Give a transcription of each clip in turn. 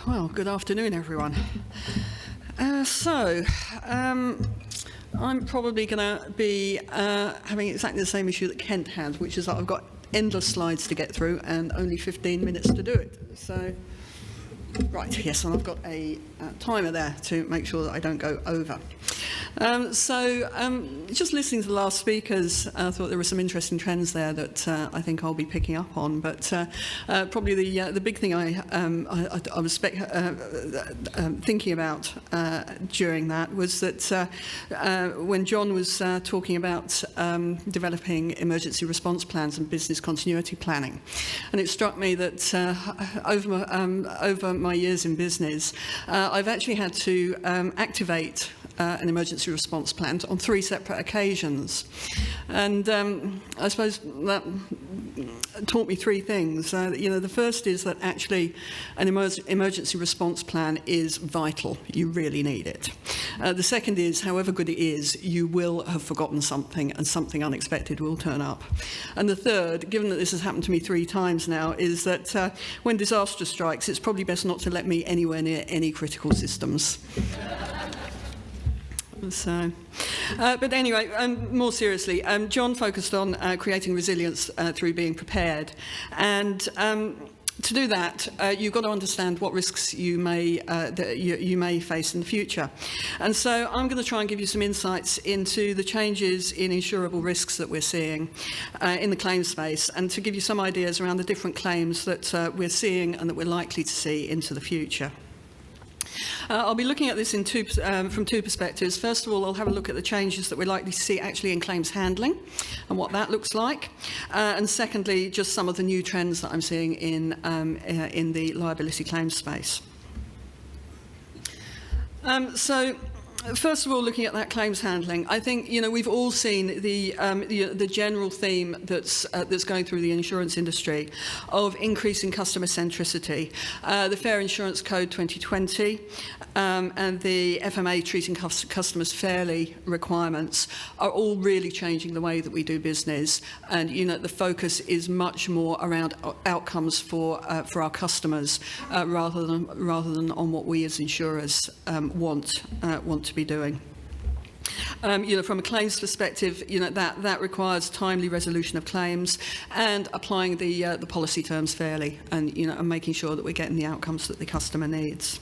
Well, good afternoon, everyone. I'm probably going to be having exactly the same issue that Kent had, which is that I've got endless slides to get through and only 15 minutes to do it. So, right, yes, and I've got a timer there to make sure that I don't go over. Just listening to the last speakers, I thought there were some interesting trends there that I think I'll be picking up on. But probably the big thing I was thinking about during that was that when John was talking about developing emergency response plans and business continuity planning, and it struck me that over my years in business, I've actually had to activate an emergency response plan on 3 separate occasions. And I suppose that taught me 3 things. The first is that actually an emergency response plan is vital. You really need it. The second is, however good it is, you will have forgotten something and something unexpected will turn up. And the third, given that this has happened to me 3 times now, is that when disaster strikes, it's probably best not to let me anywhere near any critical systems. But anyway, more seriously, John focused on creating resilience through being prepared. And to do that, you've got to understand what risks you may face in the future. And so I'm going to try and give you some insights into the changes in insurable risks that we're seeing in the claims space, and to give you some ideas around the different claims that we're seeing and that we're likely to see into the future. I'll be looking at this from 2 perspectives. First of all, I'll have a look at the changes that we're likely to see actually in claims handling and what that looks like. And secondly, just some of the new trends that I'm seeing in the liability claims space. First of all, looking at that claims handling, I think we've all seen the general theme that's going through the insurance industry of increasing customer centricity. The Fair Insurance Code 2020 and the FMA treating customers fairly requirements are all really changing the way that we do business, and the focus is much more around outcomes for our customers rather than on what we as insurers want to be doing. From a claims perspective, that requires timely resolution of claims and applying the policy terms fairly, and and making sure that we're getting the outcomes that the customer needs.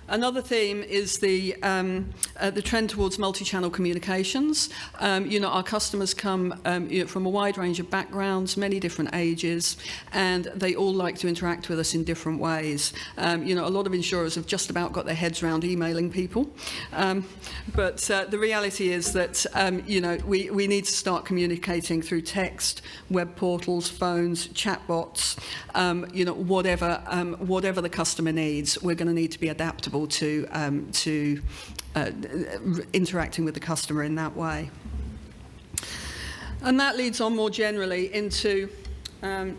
Another theme is the trend towards multi-channel communications. Our customers come from a wide range of backgrounds, many different ages, and they all like to interact with us in different ways. A lot of insurers have just about got their heads around emailing people, but the reality is that we need to start communicating through text, web portals, phones, chatbots, whatever the customer needs. We're going to need to be adaptable to interacting with the customer in that way. And that leads on more generally into, I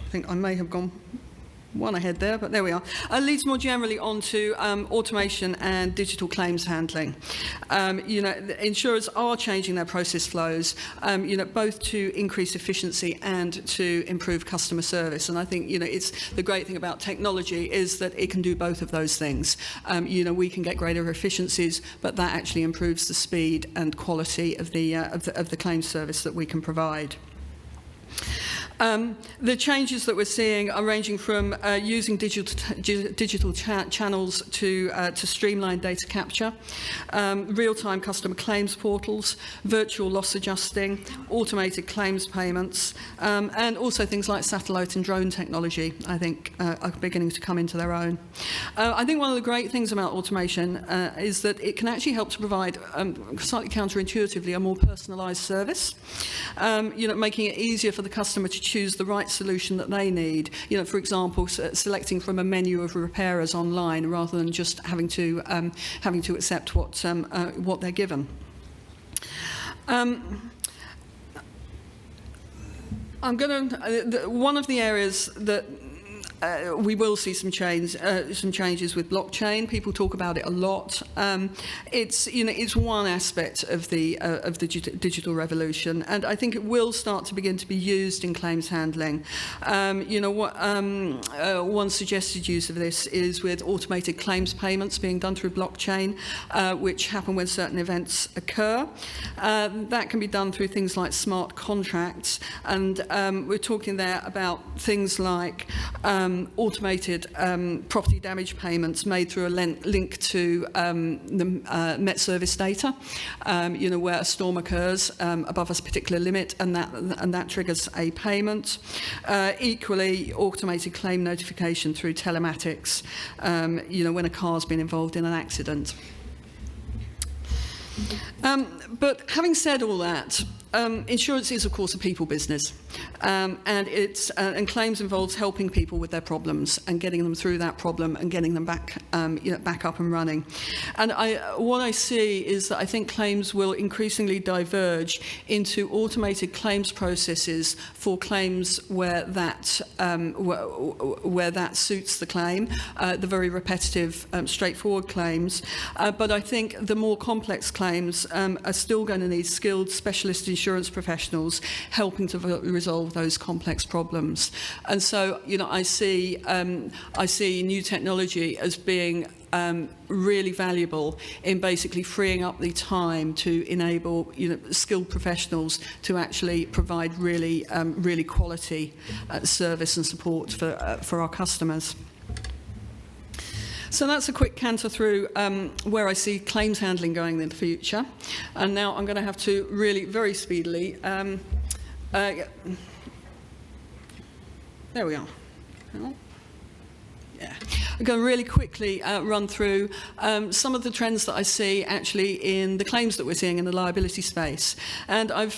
think I may have gone one ahead there, but there we are. Leads more generally on to automation and digital claims handling. Insurers are changing their process flows, both to increase efficiency and to improve customer service. And I think, it's the great thing about technology is that it can do both of those things. We can get greater efficiencies, but that actually improves the speed and quality of the claims service that we can provide. The changes that we're seeing are ranging from using digital channels to streamline data capture, real-time customer claims portals, virtual loss adjusting, automated claims payments, and also things like satellite and drone technology, I think, are beginning to come into their own. I think one of the great things about automation is that it can actually help to provide, slightly counterintuitively, a more personalised service, making it easier for the customer to choose the right solution that they need. For example, selecting from a menu of repairers online rather than just having to accept what they're given. One of the areas that we will see some changes with blockchain. People talk about it a lot. It's one aspect of the digital revolution, and I think it will start to begin to be used in claims handling. One suggested use of this is with automated claims payments being done through blockchain, which happen when certain events occur. That can be done through things like smart contracts, and we're talking there about things like automated property damage payments made through a link to the Met Service data, where a storm occurs above a particular limit, and that triggers a payment. Equally, automated claim notification through telematics, when a car's been involved in an accident. But having said all that, insurance is, of course, a people business, and claims involves helping people with their problems and getting them through that problem and getting them back up and running. And what I see is that I think claims will increasingly diverge into automated claims processes for claims where that suits the claim, the very repetitive, straightforward claims. But I think the more complex claims are still going to need skilled specialist insurance professionals helping to resolve those complex problems. And so, I see new technology as being really valuable in basically freeing up the time to enable skilled professionals to actually provide really quality service and support for our customers. So that's a quick canter through where I see claims handling going in the future. And now I'm going to have to really, very speedily, there we are. Yeah. I'm going to really quickly run through some of the trends that I see actually in the claims that we're seeing in the liability space. And I've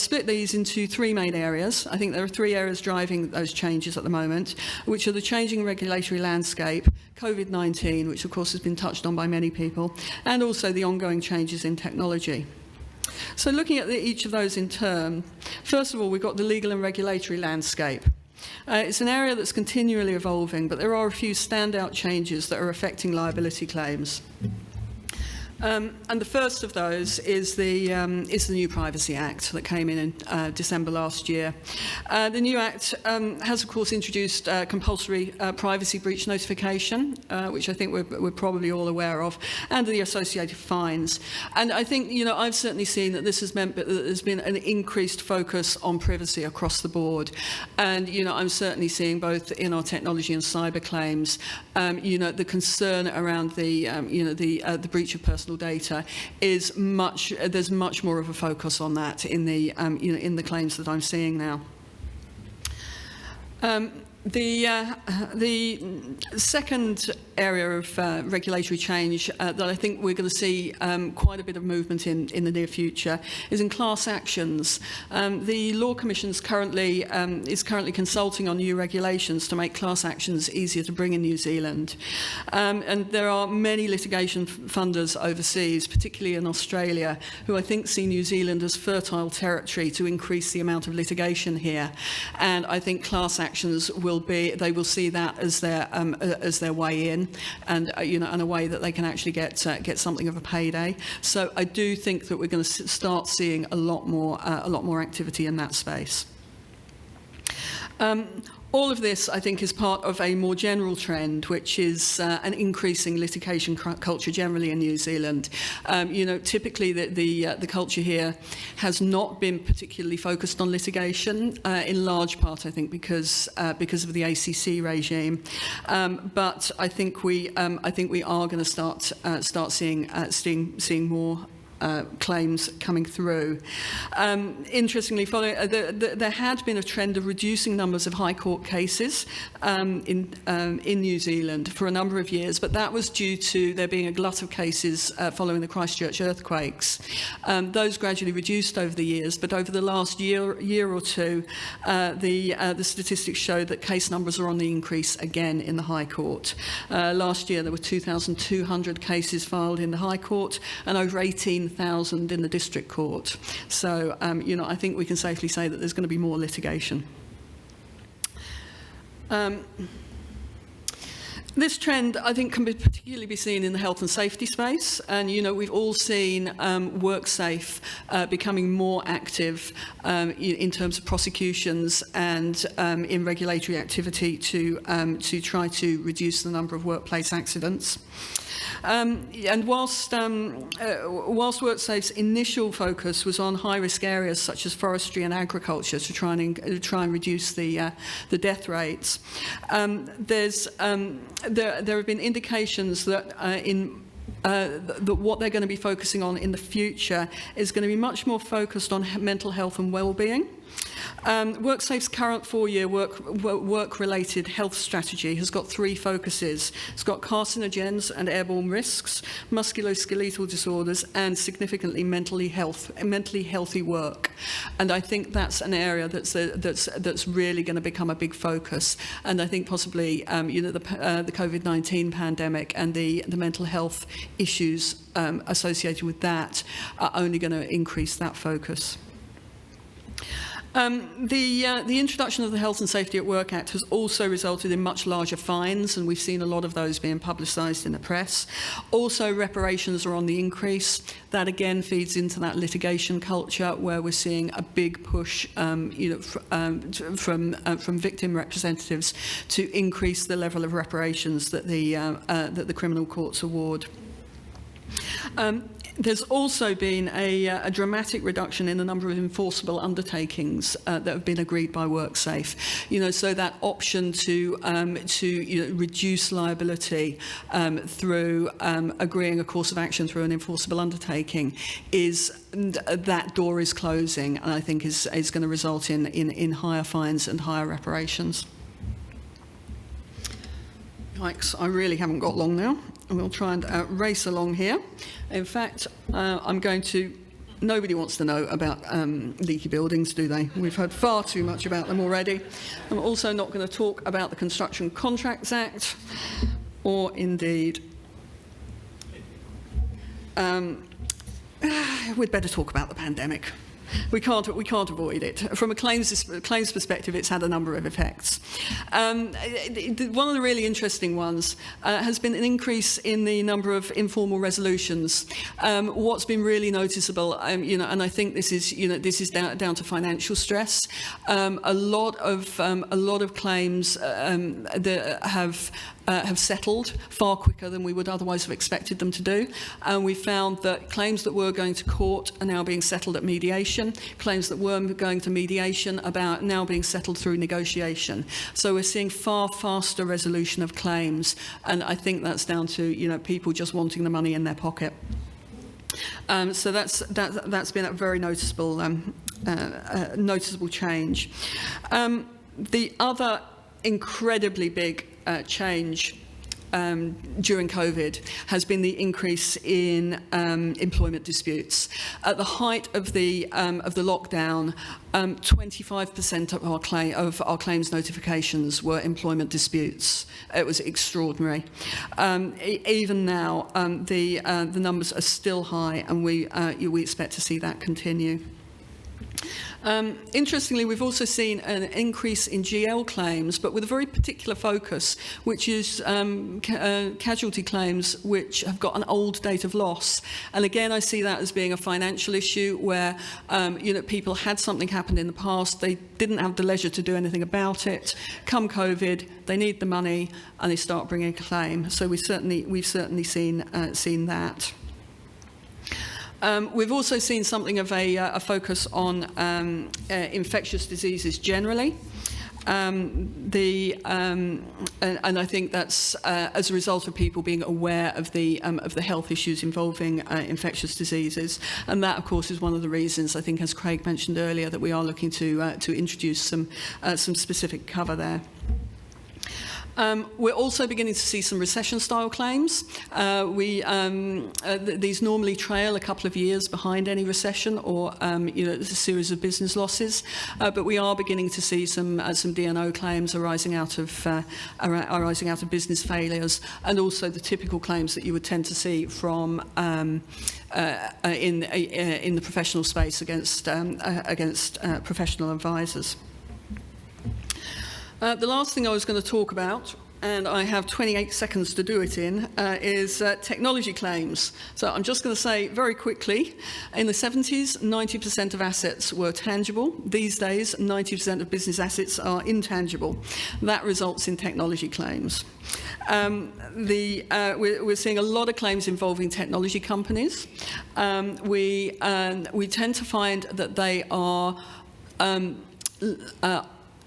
split these into three main areas. I think there are three areas driving those changes at the moment, which are the changing regulatory landscape, COVID-19, which of course has been touched on by many people, and also the ongoing changes in technology. So looking at each of those in turn, first of all, we've got the legal and regulatory landscape. It's an area that's continually evolving, but there are a few standout changes that are affecting liability claims. And the first of those is the new Privacy Act that came in December last year. The new Act has, of course, introduced compulsory privacy breach notification, which I think we're probably all aware of, and the associated fines. And I think, I've certainly seen that this has meant that there's been an increased focus on privacy across the board. And, I'm certainly seeing both in our technology and cyber claims, the concern around the breach of personal data is there's much more of a focus on that in the claims that I'm seeing now. The second area of regulatory change that I think we're going to see quite a bit of movement in the near future is in class actions. The Law Commission is currently consulting on new regulations to make class actions easier to bring in New Zealand. And there are many litigation funders overseas, particularly in Australia, who I think see New Zealand as fertile territory to increase the amount of litigation here. And I think class actions will see that as their way in, and and a way that they can actually get something of a payday. So I do think that we're going to start seeing a lot more activity in that space. All of this, I think, is part of a more general trend, which is an increasing litigation culture generally in New Zealand. Typically the culture here has not been particularly focused on litigation, in large part, I think, because of the ACC regime. But I think we are going to start seeing more claims coming through. Interestingly, there had been a trend of reducing numbers of High Court cases in New Zealand for a number of years, but that was due to there being a glut of cases following the Christchurch earthquakes. Those gradually reduced over the years, but over the last year or two, the statistics show that case numbers are on the increase again in the High Court. Last year there were 2,200 cases filed in the High Court and over 18,000 in the District Court. So, I think we can safely say that there's going to be more litigation. This trend, I think, can particularly be seen in the health and safety space. And, you know, we've all seen WorkSafe becoming more active in terms of prosecutions and in regulatory activity to try to reduce the number of workplace accidents. And whilst WorkSafe's initial focus was on high-risk areas such as forestry and agriculture to try and reduce the death rates, there have been indications that that what they're going to be focusing on in the future is going to be much more focused on mental health and well-being. WorkSafe's current 4-year work-related health strategy has got 3 focuses. It's got carcinogens and airborne risks, musculoskeletal disorders, and significantly mentally healthy work. And I think that's an area that's really going to become a big focus. And I think possibly you know, the COVID-19 pandemic and the mental health issues associated with that are only going to increase that focus. The introduction of the Health and Safety at Work Act has also resulted in much larger fines, and we've seen a lot of those being publicised in the press. Also, reparations are on the increase. That again feeds into that litigation culture where we're seeing a big push you know, from victim representatives to increase the level of reparations that the criminal courts award. There's also been a dramatic reduction in the number of enforceable undertakings that have been agreed by WorkSafe. You know, so that option to you know, reduce liability through agreeing a course of action through an enforceable undertaking that door is closing, and I think is going to result in higher fines and higher reparations. Yikes, I really haven't got long now. We'll try and race along here. In fact, I'm going to... Nobody wants to know about leaky buildings, do they? We've heard far too much about them already. I'm also not going to talk about the Construction Contracts Act, or indeed... we'd better talk about the pandemic. We can't avoid it. From a claims perspective, it's had a number of effects. One of the really interesting ones has been an increase in the number of informal resolutions. What's been really noticeable, you know, and I think this is down to financial stress. A lot of claims that have settled far quicker than we would otherwise have expected them to do. And we found that claims that were going to court are now being settled at mediation. Claims that were going to mediation are now being settled through negotiation. So we're seeing far faster resolution of claims. And I think that's down to, you know, people just wanting the money in their pocket. So that's been a very noticeable change. The other incredibly big change during COVID has been the increase in employment disputes. At the height of the lockdown, 25% of our claims notifications were employment disputes. It was extraordinary. Even now, the numbers are still high, and we expect to see that continue. Interestingly, we've also seen an increase in GL claims, but with a very particular focus, which is casualty claims which have got an old date of loss. And again, I see that as being a financial issue where you know, people had something happen in the past, they didn't have the leisure to do anything about it. Come COVID, they need the money, and they start bringing a claim. So we've certainly seen that. We've also seen something of a focus on infectious diseases generally. And I think that's as a result of people being aware of the health issues involving infectious diseases, and that, of course, is one of the reasons, I think, as Craig mentioned earlier, that we are looking to introduce some specific cover there. We're also beginning to see some recession-style claims. These normally trail a couple of years behind any recession or you know, a series of business losses, but we are beginning to see some D&O claims arising out of business failures, and also the typical claims that you would tend to see from in the professional space against professional advisors. The last thing I was going to talk about, and I have 28 seconds to do it in, is technology claims. So I'm just going to say very quickly, in the 70s, 90% of assets were tangible. These days, 90% of business assets are intangible. That results in technology claims. We're seeing a lot of claims involving technology companies. We tend to find that they are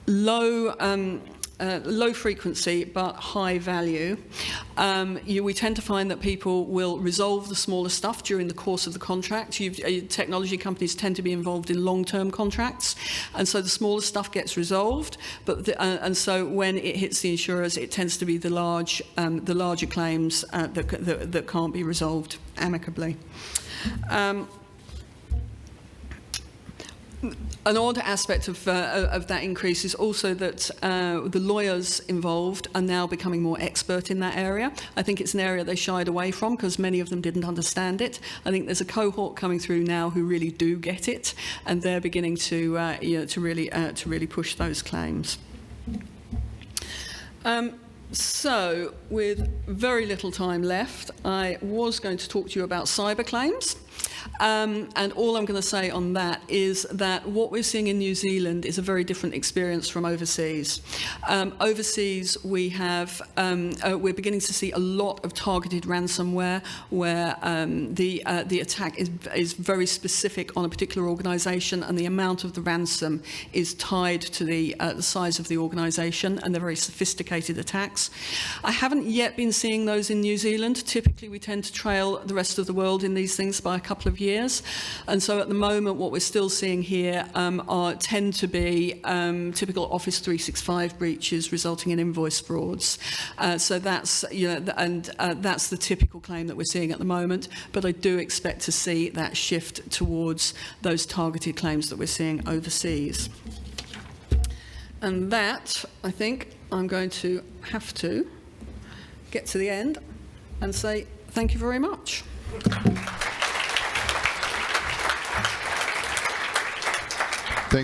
low frequency but high value. We tend to find that people will resolve the smaller stuff during the course of the contract. Technology companies tend to be involved in long-term contracts, and so the smaller stuff gets resolved. And so when it hits the insurers, it tends to be the larger claims that can't be resolved amicably. An odd aspect of that increase is also that the lawyers involved are now becoming more expert in that area. I think it's an area they shied away from because many of them didn't understand it. I think there's a cohort coming through now who really do get it, and they're beginning to really push those claims. So, with very little time left, I was going to talk to you about cyber claims. And all I'm going to say on that is that what we're seeing in New Zealand is a very different experience from overseas. Overseas, we're beginning to see a lot of targeted ransomware where the attack is very specific on a particular organisation, and the amount of the ransom is tied to the size of the organisation, and they're very sophisticated attacks. I haven't yet been seeing those in New Zealand. Typically, we tend to trail the rest of the world in these things by a couple of years, and so at the moment what we're still seeing here tend to be typical Office 365 breaches resulting in invoice frauds. So that's that's the typical claim that we're seeing at the moment, but I do expect to see that shift towards those targeted claims that we're seeing overseas. And that, I think, I'm going to have to get to the end and say thank you very much.